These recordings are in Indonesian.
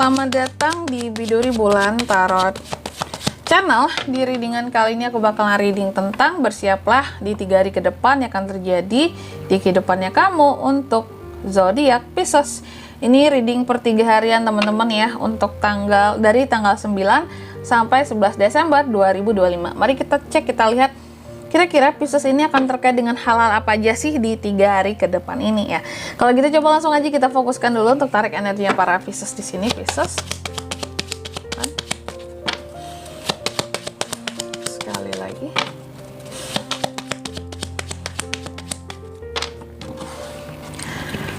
Selamat datang di Biduri Bulan Tarot Channel. Di readingan kali ini aku bakalan reading tentang bersiaplah di 3 hari ke depan yang akan terjadi di kehidupannya kamu untuk zodiak Pisces. Ini reading per 3 harian teman-teman ya, untuk dari tanggal 9 sampai 11 Desember 2025. Mari kita cek, kita lihat kira-kira Pisces ini akan terkait dengan hal-hal apa aja sih di 3 hari ke depan ini ya. Kalau gitu coba langsung aja kita fokuskan dulu untuk tarik energinya para Pisces di sini. Pisces. Sekali lagi.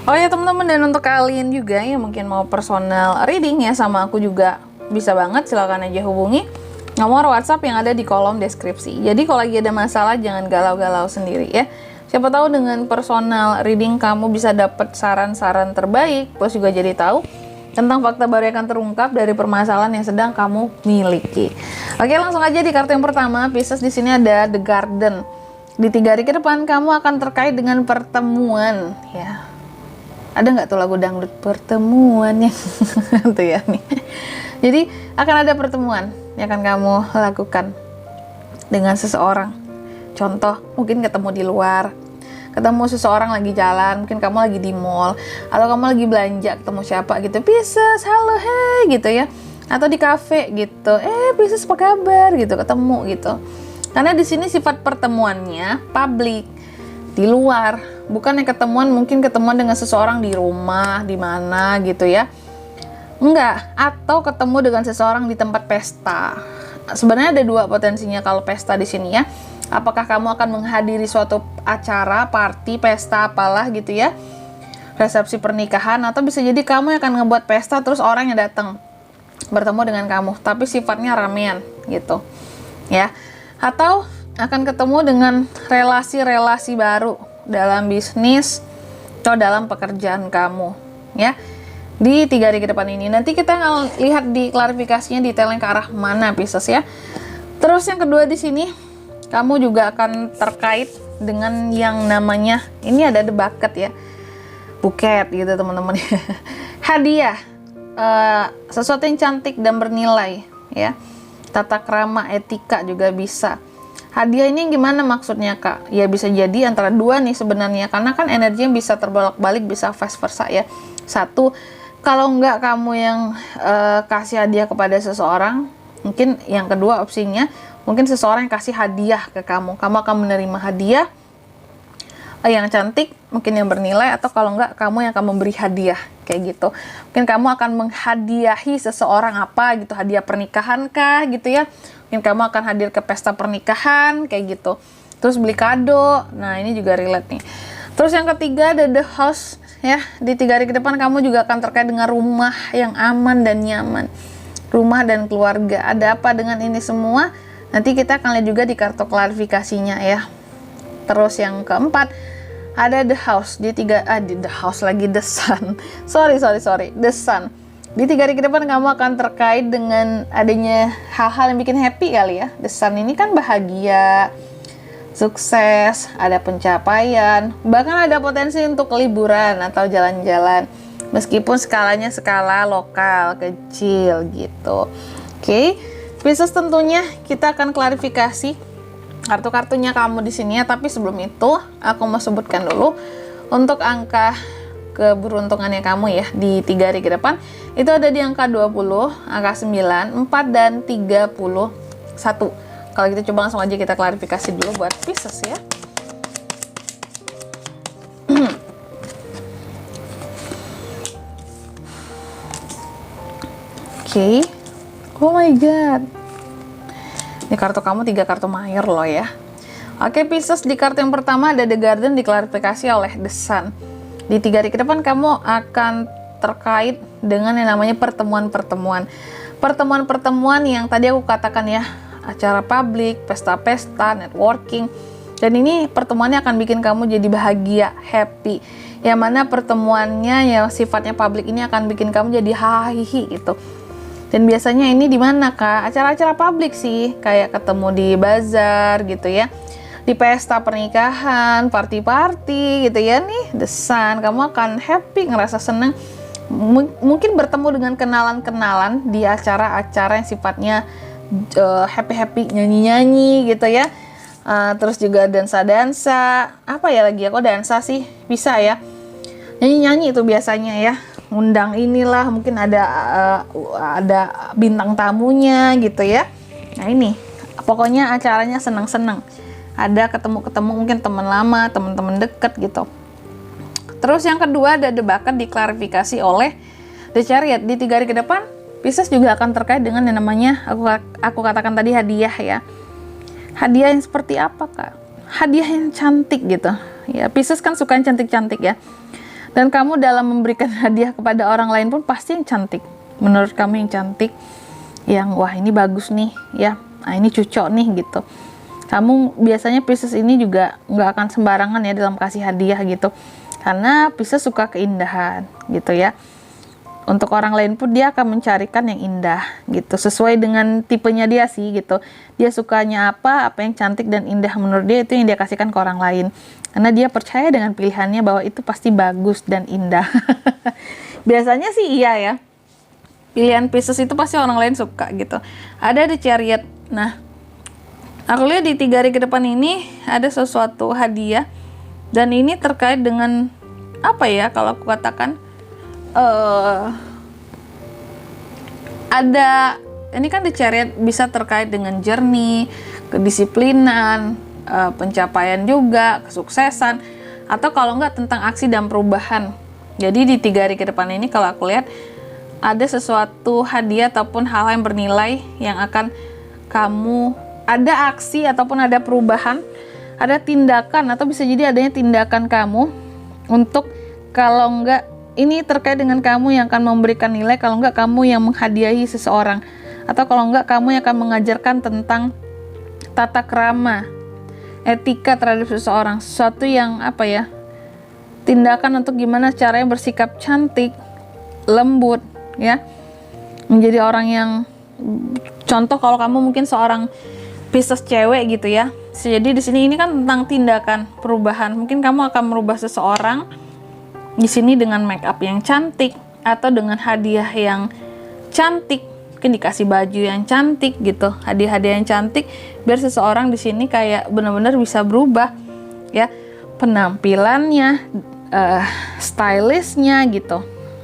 Oh ya teman-teman, dan untuk kalian juga yang mungkin mau personal reading ya sama aku juga bisa banget, silahkan aja hubungi nomor WhatsApp yang ada di kolom deskripsi. Jadi kalau lagi ada masalah jangan galau-galau sendiri ya. Siapa tahu dengan personal reading kamu bisa dapat saran-saran terbaik, plus juga jadi tahu tentang fakta baru yang akan terungkap dari permasalahan yang sedang kamu miliki. Oke, langsung aja di kartu yang pertama, Pisces. Di sini ada The Garden. Di 3 hari ke depan kamu akan terkait dengan pertemuan ya. Ada nggak tuh lagu dangdut pertemuannya? Tuh ya nih. Jadi akan ada pertemuan yang akan kamu lakukan dengan seseorang. Contoh, mungkin ketemu di luar, ketemu seseorang lagi jalan, mungkin kamu lagi di mall, atau kamu lagi belanja, ketemu siapa gitu, Pisces, halo, hey, gitu ya. Atau di cafe gitu, Pisces apa kabar gitu, ketemu gitu. Karena di sini sifat pertemuannya publik, di luar, bukan yang ketemuan, mungkin ketemuan dengan seseorang di rumah, di mana gitu ya. Enggak, atau ketemu dengan seseorang di tempat pesta. Sebenarnya ada 2 potensinya kalau pesta di sini ya. Apakah kamu akan menghadiri suatu acara, party, pesta apalah gitu ya, resepsi pernikahan, atau bisa jadi kamu yang akan ngebuat pesta terus orang yang datang bertemu dengan kamu, tapi sifatnya ramean gitu ya. Atau akan ketemu dengan relasi-relasi baru dalam bisnis atau dalam pekerjaan kamu ya. Di 3 hari ke depan ini, nanti kita akan lihat di klarifikasinya detailnya ke arah mana Pisces ya. Terus yang kedua di sini, kamu juga akan terkait dengan yang namanya, ini ada the bucket ya, buket gitu teman-teman. Hadiah, sesuatu yang cantik dan bernilai ya. Tata krama, etika juga bisa. Hadiah ini gimana maksudnya kak? Ya bisa jadi antara 2 nih sebenarnya, karena kan energinya bisa terbolak-balik, bisa vice versa ya. Satu, kalau enggak kamu yang kasih hadiah kepada seseorang, mungkin yang kedua opsinya, mungkin seseorang yang kasih hadiah ke kamu. Kamu akan menerima hadiah yang cantik, mungkin yang bernilai, atau kalau enggak kamu yang akan memberi hadiah kayak gitu. Mungkin kamu akan menghadiahi seseorang apa gitu, hadiah pernikahan kah gitu ya. Mungkin kamu akan hadir ke pesta pernikahan kayak gitu. Terus beli kado. Nah, ini juga relate nih. Terus yang ketiga ada the house ya. Di 3 hari ke depan kamu juga akan terkait dengan rumah yang aman dan nyaman. Rumah dan keluarga. Ada apa dengan ini semua? Nanti kita akan lihat juga di kartu klarifikasinya ya. Terus yang keempat ada the house. Di the house lagi, the sun. Sorry. The sun. Di 3 hari ke depan kamu akan terkait dengan adanya hal-hal yang bikin happy kali ya. The sun ini kan bahagia, sukses, ada pencapaian, bahkan ada potensi untuk liburan atau jalan-jalan, meskipun skalanya skala lokal kecil gitu. Oke, Pisces, tentunya kita akan klarifikasi kartu-kartunya kamu di sini ya. Tapi sebelum itu aku mau sebutkan dulu untuk angka keberuntungannya kamu ya di 3 hari ke depan. Itu ada di angka 20, angka 9, 4 dan 31. Kalau gitu coba langsung aja kita klarifikasi dulu buat Pisces ya. Oke. Oh my god. Ini kartu kamu 3 kartu mahir loh ya. Oke Pisces, di kartu yang pertama ada The Garden, diklarifikasi oleh The Sun. Di 3 hari ke depan kamu akan terkait dengan yang namanya pertemuan-pertemuan. Pertemuan-pertemuan yang tadi aku katakan ya, acara publik, pesta-pesta, networking. Dan ini pertemuannya akan bikin kamu jadi bahagia, happy. Yang mana pertemuannya yang sifatnya publik ini akan bikin kamu jadi hahihi gitu. Dan biasanya ini di mana kak? Acara-acara publik sih, kayak ketemu di bazar gitu ya. Di pesta pernikahan, party-party gitu ya nih, The Sun. Kamu akan happy, ngerasa seneng, mungkin bertemu dengan kenalan-kenalan di acara-acara yang sifatnya happy-happy, nyanyi-nyanyi gitu ya. Terus juga dansa-dansa, apa ya lagi ya, kok dansa sih bisa ya, nyanyi-nyanyi itu biasanya ya, undang inilah, mungkin ada bintang tamunya gitu ya. Nah ini pokoknya acaranya senang-senang, ada ketemu-ketemu mungkin teman lama, teman-teman deket gitu. Terus yang kedua ada debakan diklarifikasi oleh The Chariot. Di 3 hari ke depan Pisces juga akan terkait dengan yang namanya aku katakan tadi hadiah ya. Hadiah yang seperti apa Kak? Hadiah yang cantik gitu ya. Pisces kan suka yang cantik-cantik ya, dan kamu dalam memberikan hadiah kepada orang lain pun pasti yang cantik, menurut kamu yang cantik, yang wah ini bagus nih ya, nah ini cocok nih gitu. Kamu biasanya Pisces ini juga nggak akan sembarangan ya dalam kasih hadiah gitu, karena Pisces suka keindahan gitu ya. Untuk orang lain pun dia akan mencarikan yang indah gitu, sesuai dengan tipenya dia sih gitu. Dia sukanya apa yang cantik dan indah menurut dia, itu yang dia kasihkan ke orang lain, karena dia percaya dengan pilihannya bahwa itu pasti bagus dan indah. Biasanya sih iya ya, pilihan Pisces itu pasti orang lain suka gitu. Ada The Chariot. Nah, aku lihat di 3 hari ke depan ini ada sesuatu hadiah, dan ini terkait dengan apa ya, kalau aku katakan ada, ini kan The Chariot bisa terkait dengan journey, kedisiplinan, pencapaian juga, kesuksesan, atau kalau enggak tentang aksi dan perubahan. Jadi di 3 hari ke depan ini kalau aku lihat ada sesuatu hadiah ataupun hal yang bernilai yang akan kamu, ada aksi ataupun ada perubahan, ada tindakan, atau bisa jadi adanya tindakan kamu untuk, kalau enggak ini terkait dengan kamu yang akan memberikan nilai, kalau enggak kamu yang menghadiahi seseorang, atau kalau enggak kamu yang akan mengajarkan tentang tata krama, etika terhadap seseorang, sesuatu yang apa ya, tindakan untuk gimana caranya bersikap cantik, lembut ya, menjadi orang yang, contoh kalau kamu mungkin seorang Pisces cewek gitu ya. Jadi di sini ini kan tentang tindakan perubahan. Mungkin kamu akan merubah seseorang di sini dengan make up yang cantik, atau dengan hadiah yang cantik, mungkin dikasih baju yang cantik gitu, hadiah-hadiah yang cantik, biar seseorang di sini kayak benar-benar bisa berubah ya, penampilannya, stylishnya gitu.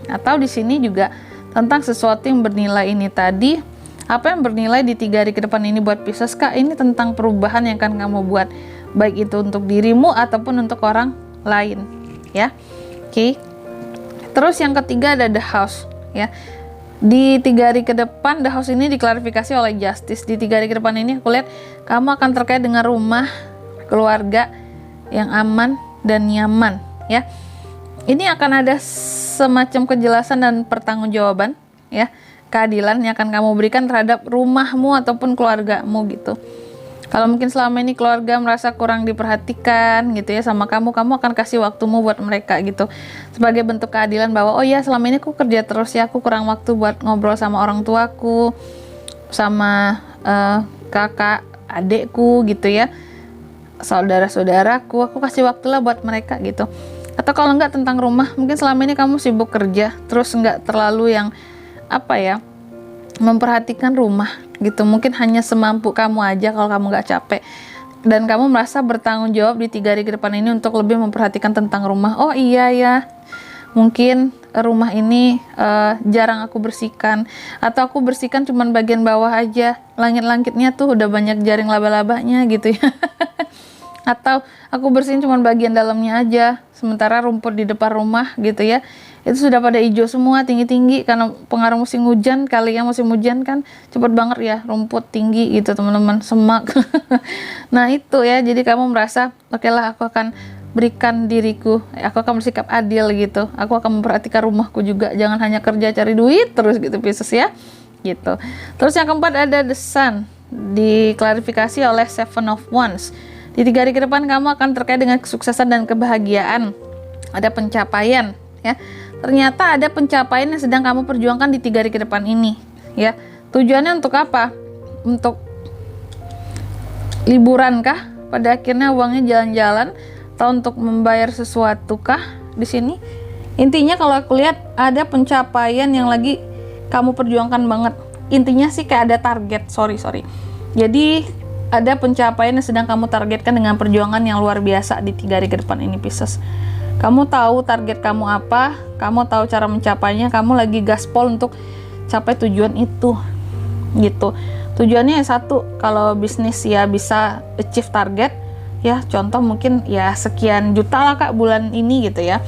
Atau di sini juga tentang sesuatu yang bernilai ini tadi. Apa yang bernilai di 3 hari ke depan ini buat Pisces Kak? Ini tentang perubahan yang akan kamu buat, baik itu untuk dirimu ataupun untuk orang lain ya. Oke. Terus yang ketiga ada The House ya. Di 3 hari ke depan The House ini diklarifikasi oleh Justice. Di 3 hari ke depan ini aku lihat kamu akan terkait dengan rumah, keluarga yang aman dan nyaman ya. Ini akan ada semacam kejelasan dan pertanggungjawaban ya, keadilan yang akan kamu berikan terhadap rumahmu ataupun keluargamu gitu. Kalau mungkin selama ini keluarga merasa kurang diperhatikan gitu ya sama kamu, kamu akan kasih waktumu buat mereka gitu, sebagai bentuk keadilan bahwa oh ya selama ini aku kerja terus ya, aku kurang waktu buat ngobrol sama orang tuaku, sama kakak adekku gitu ya, saudara-saudaraku, aku kasih waktu lah buat mereka gitu. Atau kalau enggak tentang rumah, mungkin selama ini kamu sibuk kerja terus enggak terlalu yang apa ya, memperhatikan rumah gitu, mungkin hanya semampu kamu aja kalau kamu nggak capek, dan kamu merasa bertanggung jawab di 3 hari ke depan ini untuk lebih memperhatikan tentang rumah. Oh iya ya, mungkin rumah ini jarang aku bersihkan, atau aku bersihkan cuman bagian bawah aja, langit-langitnya tuh udah banyak jaring laba-labanya gitu ya. Atau aku bersihin cuman bagian dalamnya aja, sementara rumput di depan rumah gitu ya, itu sudah pada hijau semua, tinggi-tinggi, karena pengaruh musim hujan kali ya, musim hujan kan cepet banget ya rumput tinggi gitu teman-teman, semak. Nah itu ya, jadi kamu merasa oke lah, aku akan berikan diriku, aku akan bersikap adil gitu, aku akan memperhatikan rumahku juga, jangan hanya kerja cari duit terus gitu Pisces ya gitu. Terus yang keempat ada The Sun, diklarifikasi oleh Seven of Wands. Di 3 hari ke depan kamu akan terkait dengan kesuksesan dan kebahagiaan, ada pencapaian ya. Ternyata ada pencapaian yang sedang kamu perjuangkan di 3 hari ke depan ini ya. Tujuannya untuk apa? Untuk liburan kah? Pada akhirnya uangnya jalan-jalan, atau untuk membayar sesuatu kah di sini? Intinya kalau aku lihat ada pencapaian yang lagi kamu perjuangkan banget. Intinya sih kayak ada target, sorry. Jadi ada pencapaian yang sedang kamu targetkan dengan perjuangan yang luar biasa di 3 hari ke depan ini, Pisces. Kamu tahu target kamu apa, kamu tahu cara mencapainya, kamu lagi gaspol untuk capai tujuan itu, gitu. Tujuannya satu, kalau bisnis ya bisa achieve target, ya contoh mungkin ya sekian juta lah Kak bulan ini gitu ya,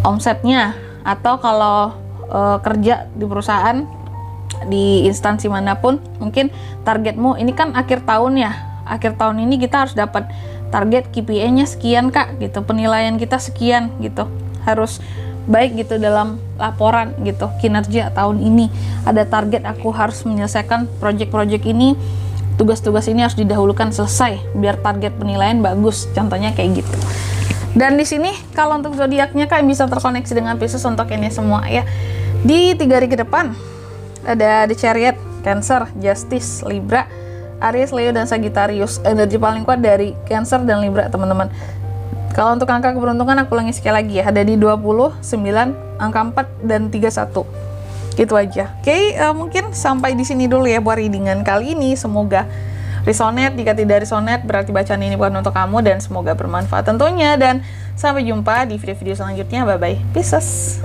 omsetnya. Atau kalau kerja di perusahaan, di instansi manapun, mungkin targetmu ini kan akhir tahun ya, akhir tahun ini kita harus dapat target KPI-nya sekian Kak gitu, penilaian kita sekian gitu, harus baik gitu dalam laporan gitu, kinerja tahun ini ada target, aku harus menyelesaikan project-project ini, tugas-tugas ini harus didahulukan selesai biar target penilaian bagus, contohnya kayak gitu. Dan di sini kalau untuk zodiaknya Kak bisa terkoneksi dengan Pisces untuk ini semua ya. Di 3 hari ke depan ada The Chariot, Cancer, Justice, Libra, Aries, Leo, dan Sagittarius. Energi paling kuat dari Cancer dan Libra, teman-teman. Kalau untuk angka keberuntungan aku ulangi sekali lagi ya, ada di 20, 9, angka 4, dan 31. Gitu aja. Oke, mungkin sampai di sini dulu ya buat readingan kali ini. Semoga resonate. Jika tidak resonate berarti bacaan ini bukan untuk kamu, dan semoga bermanfaat tentunya. Dan sampai jumpa di video-video selanjutnya. Bye-bye. Pisces.